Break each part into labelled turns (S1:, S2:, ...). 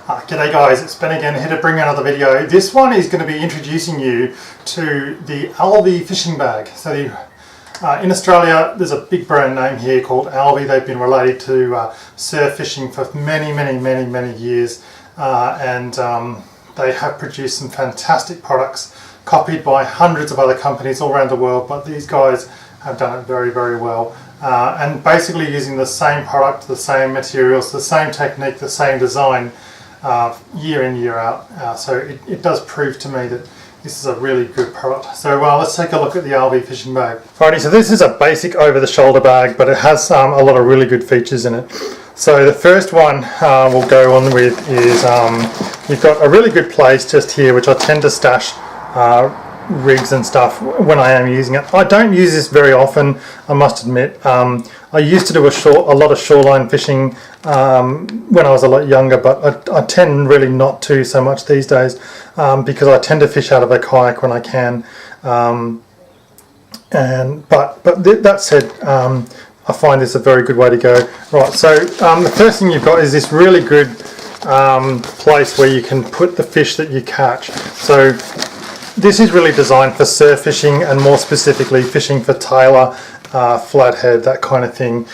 S1: G'day guys, it's Ben again, here to bring another video. This one is going to be introducing you to the Alvey fishing bag. So in Australia there's a big brand name here called Alvey. They've been related to surf fishing for many years, and they have produced some fantastic products copied by hundreds of other companies all around the world, but these guys have done it very well. And basically using the same product, the same materials, the same technique, the same design year in, year out. So it does prove to me that this is a really good product. So let's take a look at the Alvey fishing bag. Alrighty, so this is a basic over the shoulder bag, but it has a lot of really good features in it. So the first one we'll go on with is you've got a really good place just here, which I tend to stash rigs and stuff when I am using it. I don't use this very often, I must admit. I used to do a lot of shoreline fishing when I was a lot younger, but I tend really not to so much these days because I tend to fish out of a kayak when I can. But that said, I find this a very good way to go. Right, so the first thing you've got is this really good place where you can put the fish that you catch. So this is really designed for surf fishing, and more specifically fishing for tailor, flathead, that kind of thing.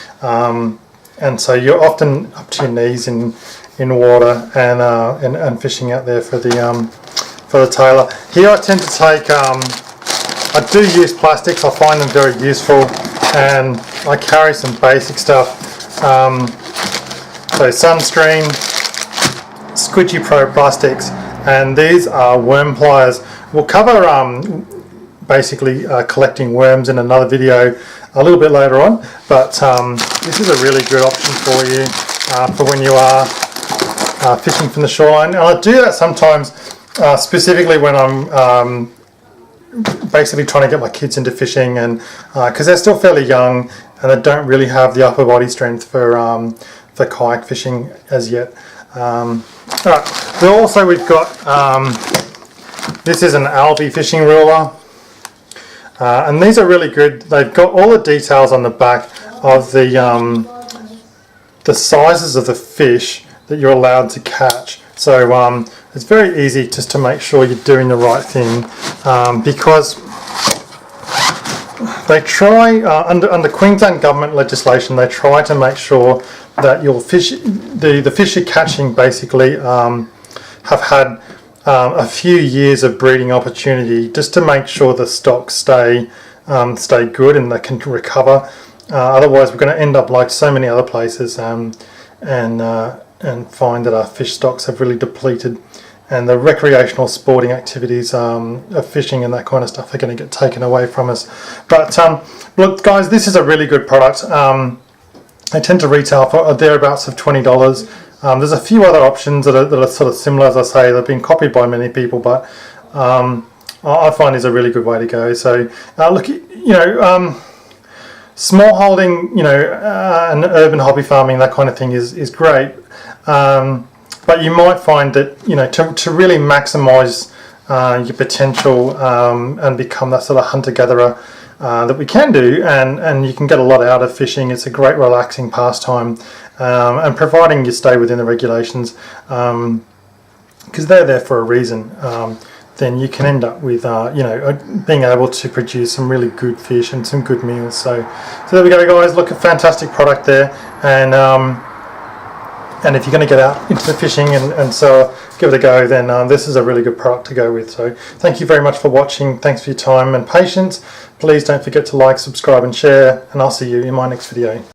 S1: And so you're often up to your knees in water and fishing out there for the tailor. Here I tend to take, I do use plastics. I find them very useful, and I carry some basic stuff. So Sunscreen, Squidgy Pro plastics, and these are worm pliers. We'll cover basically collecting worms in another video a little bit later on, but this is a really good option for you for when you are fishing from the shoreline. And I do that sometimes specifically when I'm basically trying to get my kids into fishing, and because they're still fairly young and they don't really have the upper body strength for kayak fishing as yet. Alright, so also we've got this is an Alvey fishing ruler, and these are really good. They've got all the details on the back of the sizes of the fish that you're allowed to catch. So it's very easy just to make sure you're doing the right thing, because they try under Queensland government legislation, they try to make sure that your fish, the fish you're catching, basically have had a few years of breeding opportunity, just to make sure the stocks stay good and they can recover. Otherwise we're going to end up like so many other places and find that our fish stocks have really depleted, and the recreational sporting activities of fishing and that kind of stuff are going to get taken away from us. But look guys, this is a really good product. They tend to retail for thereabouts of $20. There's a few other options that are sort of similar. As I say, they've been copied by many people, but I find is a really good way to go. So look, small holding, and urban hobby farming, that kind of thing is great. But you might find that, to really maximise your potential and become that sort of hunter-gatherer that we can do, and you can get a lot out of fishing. It's a great relaxing pastime, and providing you stay within the regulations, because they're there for a reason, then you can end up with being able to produce some really good fish and some good meals. So there we go guys, look, a fantastic product there, and if you're going to get out into the fishing and so give it a go, then this is a really good product to go with. So thank you very much for watching. Thanks for your time and patience. Please don't forget to like, subscribe and share, and I'll see you in my next video.